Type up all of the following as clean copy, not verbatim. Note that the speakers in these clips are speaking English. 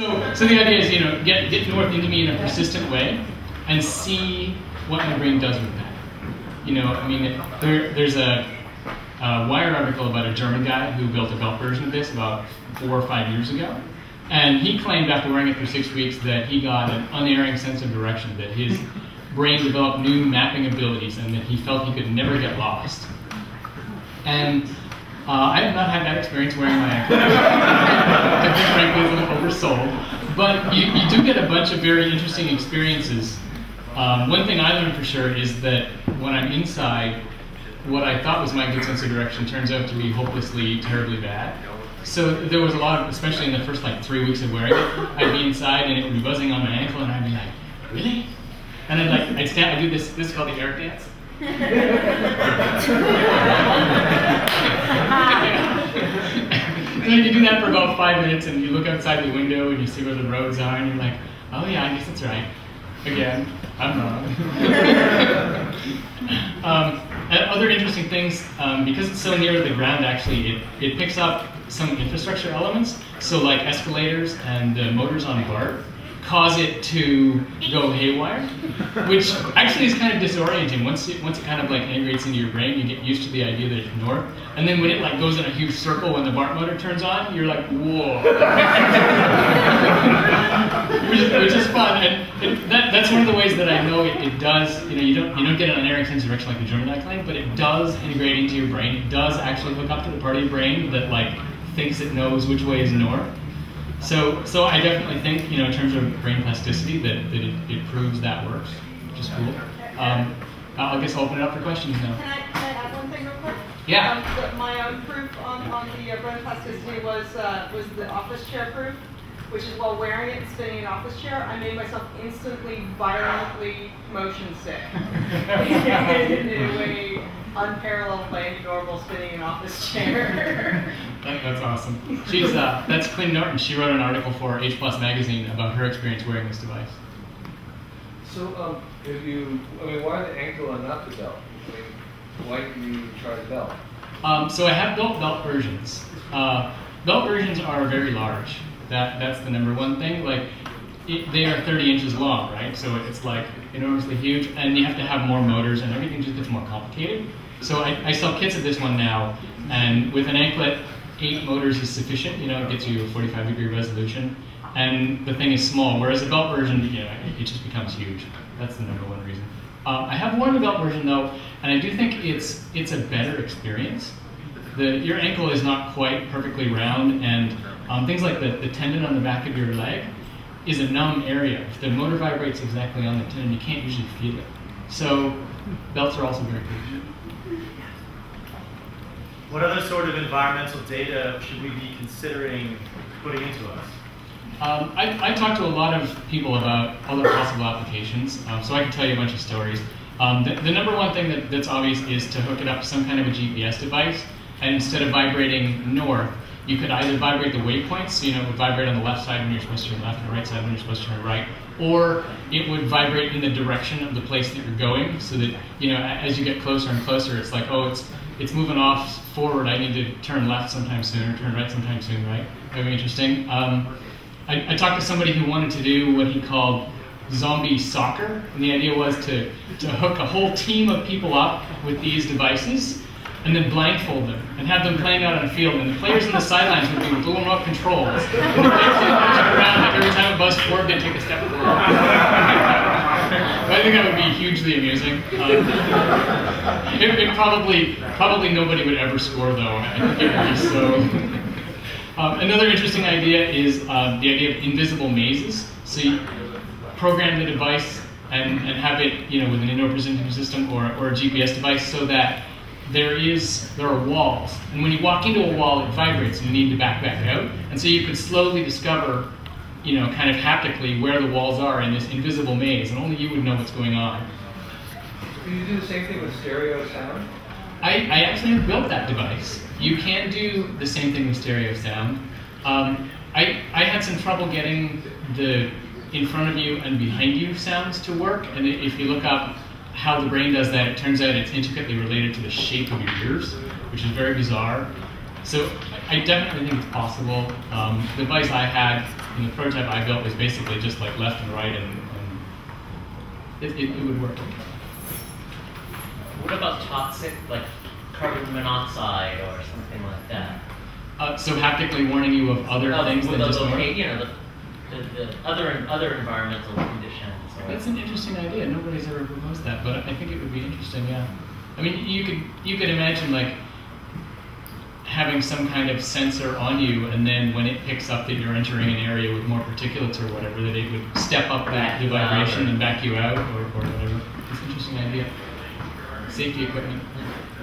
So the idea is, get north into me in a persistent way and see what my brain does with that. There's a Wire article about a German guy who built a belt version of this about 4 or 5 years ago. And he claimed after wearing it for 6 weeks that he got an unerring sense of direction, that his brain developed new mapping abilities, and that he felt he could never get lost. And I have not had that experience wearing my anklet. I think frankly it's a little oversold. But you do get a bunch of very interesting experiences. One thing I learned for sure is that when I'm inside, what I thought was my good sense of direction turns out to be hopelessly, terribly bad. So there was a lot of, especially in the first 3 weeks of wearing it, I'd be inside and it would be buzzing on my ankle and I'd be like, really? And I'd stand, I do this is called the air dance. So you do that for about 5 minutes and you look outside the window and you see where the roads are and you're like, oh yeah, I guess that's right. Again, I'm wrong. Other interesting things, because it's so near the ground, actually, it picks up some infrastructure elements. So like escalators and motors on BART cause it to go haywire, which actually is kind of disorienting. Once it kind of integrates into your brain, you get used to the idea that it's north. And then when it goes in a huge circle when the BART motor turns on, you're like, whoa. which is fun. And that's one of the ways that I know it does, you don't get an unerring sense of direction like the German guy claimed, but it does integrate into your brain. It does actually hook up to the part of your brain that thinks it knows which way is north. So I definitely think, in terms of brain plasticity, that it proves that works, which is cool. I guess I'll open it up for questions now. Can I add one thing real quick? Yeah. My own proof on the brain plasticity was the office chair proof, which is while wearing it and sitting in an office chair, I made myself instantly, violently motion sick. In a way unparalleled by any normal sitting in an office chair. That's awesome. That's Quinn Norton. She wrote an article for H+ magazine about her experience wearing this device. So, why the ankle and not the belt? Why didn't you try the belt? So I have built belt versions. Belt versions are very large. That's the number one thing. They are 30 inches long, right? So it's enormously huge, and you have to have more motors, and everything just gets more complicated. So I sell kits of this one now, and with an anklet, 8 motors is sufficient. It gets you a 45-degree resolution, and the thing is small. Whereas the belt version, it just becomes huge. That's the number one reason. I have worn the belt version though, and I do think it's a better experience. Your ankle is not quite perfectly round, and things like the tendon on the back of your leg is a numb area. If the motor vibrates exactly on the tendon, you can't usually feel it. So belts are also very good. What other sort of environmental data should we be considering putting into us? I talked to a lot of people about other possible applications, so I can tell you a bunch of stories. The number one thing that's obvious is to hook it up to some kind of a GPS device, and instead of vibrating north, you could either vibrate the waypoints, so it would vibrate on the left side when you're supposed to turn left, and the right side when you're supposed to turn right, or it would vibrate in the direction of the place that you're going, so that as you get closer and closer, it's like, oh, it's moving off forward. I need to turn left sometime soon, or turn right sometime soon, right? Very interesting. I talked to somebody who wanted to do what he called zombie soccer, and the idea was to hook a whole team of people up with these devices and then blindfold them and have them playing out on a field, and the players on the sidelines would be with little remote controls. And the players would march around, every time a bus forward, they'd take a step forward. I think that would be hugely amusing. Probably nobody would ever score though. I think it would be so. Another interesting idea is the idea of invisible mazes. So you program the device and have it, with an indoor presenting system or a GPS device, so that there are walls, and when you walk into a wall, it vibrates, and you need to back out. And so you could slowly discover, kind of haptically where the walls are in this invisible maze, and only you would know what's going on. Can you do the same thing with stereo sound? I actually have built that device. You can do the same thing with stereo sound. I had some trouble getting the in front of you and behind you sounds to work, and if you look up how the brain does that, it turns out it's intricately related to the shape of your ears, which is very bizarre. So I definitely think it's possible. The device I had in the prototype I built was basically just like left and right, and it would work. What about toxic, like carbon monoxide or something like that? So haptically warning you of other things than just normal? You know, the other environmental conditions. That's an interesting idea. Nobody's ever proposed that, but I think it would be interesting. Yeah, I mean, you could imagine like having some kind of sensor on you, and then when it picks up that you're entering an area with more particulates or whatever, that it would step up the vibration and back you out or whatever. It's an interesting idea. Safety equipment.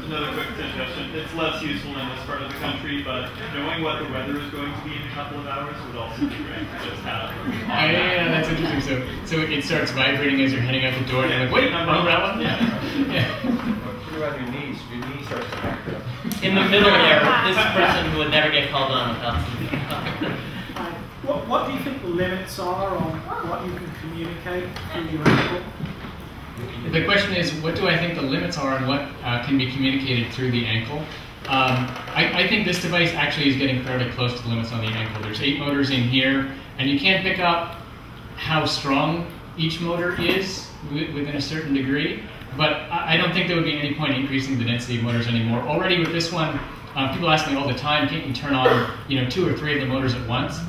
Another quick suggestion. It's less useful in this part of the country, but knowing what the weather is going to be in a couple of hours would also be great to just have. Yeah, that's interesting. So it starts vibrating as you're heading out the door, and you're like, wait, umbrella? Yeah. Put it around your knees. Your knee starts to act up. In the middle there, this person who would never get called on without something. What do you think the limits are on what you can communicate through your ankle? The question is, what do I think the limits are on what can be communicated through the ankle? I think this device actually is getting fairly close to the limits on the ankle. There's 8 motors in here, and you can't pick up how strong each motor is within a certain degree, but I don't think there would be any point increasing the density of motors anymore. Already with this one, people ask me all the time, can't you turn on 2 or 3 of the motors at once?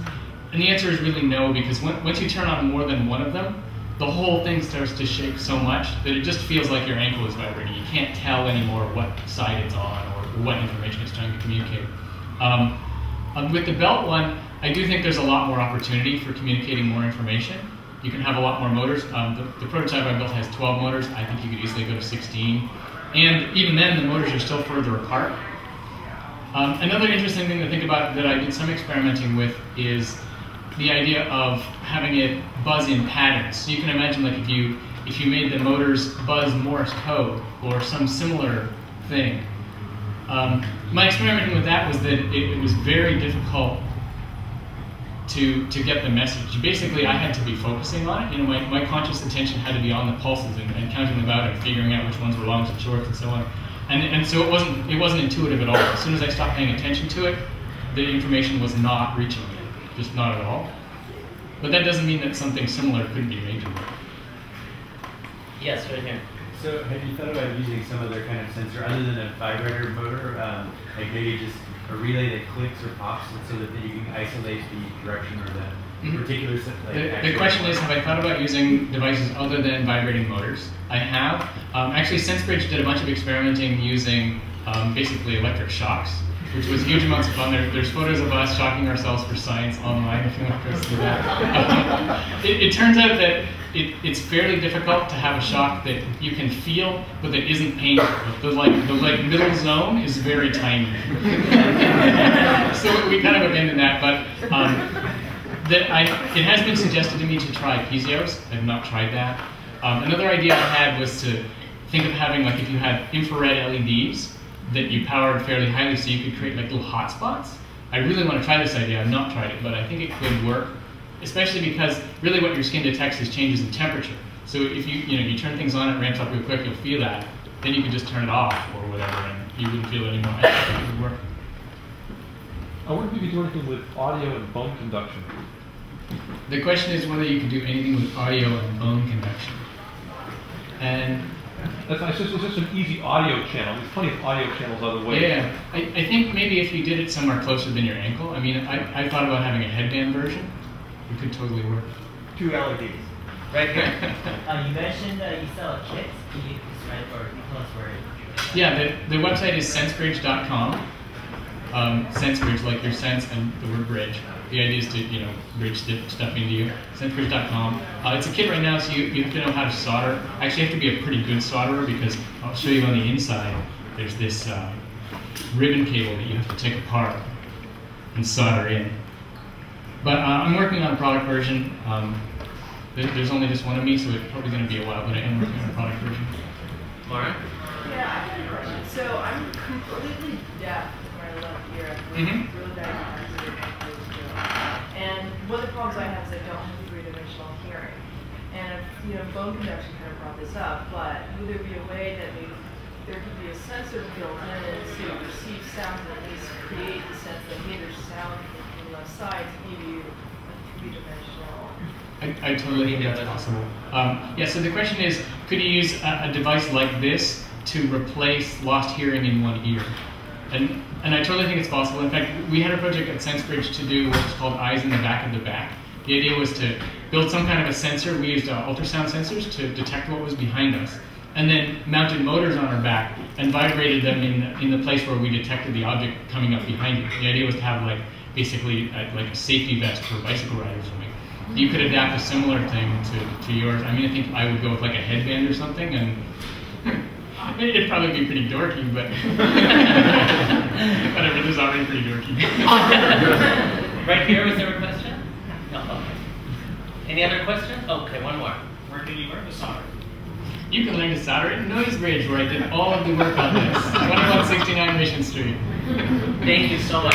And the answer is really no, because once you turn on more than one of them, the whole thing starts to shake so much that it just feels like your ankle is vibrating. You can't tell anymore what side it's on or what information it's trying to communicate. With the belt one, I do think there's a lot more opportunity for communicating more information. You can have a lot more motors. The prototype I built has 12 motors. I think you could easily go to 16. And even then, the motors are still further apart. Another interesting thing to think about that I did some experimenting with is the idea of having it buzz in patterns. So you can imagine, like, if you made the motors buzz Morse code or some similar thing. My experimenting with that was that it was very difficult to get the message. Basically, I had to be focusing on it. My conscious attention had to be on the pulses and counting them out and figuring out which ones were longs and shorts and so on. And so it wasn't intuitive at all. As soon as I stopped paying attention to it, the information was not reaching me. Just not at all. But that doesn't mean that something similar couldn't be made to work. Yes, right here. So have you thought about using some other kind of sensor other than a vibrator motor, like maybe just a relay that clicks or pops so that you can isolate the direction or the particular the question is, have I thought about using devices other than vibrating motors? I have. Actually, SenseBridge did a bunch of experimenting using basically electric shocks, which was huge amounts of fun. There's photos of us shocking ourselves for science online if you want to go through that. It turns out that it's fairly difficult to have a shock that you can feel, but that isn't painful. The middle zone is very tiny. So we kind of abandoned that, but it has been suggested to me to try piezo's. I've not tried that. Another idea I had was to think of having, like, if you had infrared LEDs that you powered fairly highly so you could create like little hotspots. I really want to try this idea. I've not tried it, but I think it could work, especially because really what your skin detects is changes in temperature. So if you turn things on, it ramps up real quick, you'll feel that. Then you can just turn it off or whatever, and you wouldn't feel it anymore. I think it would work. I wonder if you could do anything with audio and bone conduction. The question is whether you can do anything with audio and bone conduction. And it's just an easy audio channel. There's plenty of audio channels other ways. Yeah, I think maybe if you did it somewhere closer than your ankle. I mean, I thought about having a headband version. It could totally work. 2 LEDs. Right here. You mentioned you sell kits. Can you describe or tell us where it? Yeah, the website is sensebridge.com. SenseBridge, like your sense and the word bridge. The idea is to, bridge stuff into you. Sensebridge.com. It's a kit right now, so you have to know how to solder. Actually, you have to be a pretty good solderer, because I'll show you on the inside, there's this ribbon cable that you have to take apart and solder in. But I'm working on a product version. There's only just one of me, so it's probably going to be a while, but I am working on a product version. Laura? Yeah, I have a question. So I'm completely deaf where I left here. Really bad. And one of the problems I have is I don't have the three-dimensional hearing. And bone conduction kind of brought this up, but would there be a way that maybe there could be a sensor built in to receive sound and at least create the sense that, hey, there's sound from the left side to give you a I totally think that's possible. Yeah, so the question is, could you use a device like this to replace lost hearing in one ear? And I totally think it's possible. In fact, we had a project at SenseBridge to do what's called eyes in the back of the back. The idea was to build some kind of a sensor. We used ultrasound sensors to detect what was behind us, and then mounted motors on our back and vibrated them in the place where we detected the object coming up behind you. The idea was to have basically like a safety vest for bicycle riders. You could adapt a similar thing to yours. I mean, I think I would go with like a headband or something, and it'd probably be pretty dorky, but whatever, this is already pretty dorky. Right here, was there a question? No, okay. Any other questions? Okay, one more. Where can you learn to solder? You can learn to solder at Noise Bridge, where I did all of the work on this. 2169 Mission Street. Thank you so much.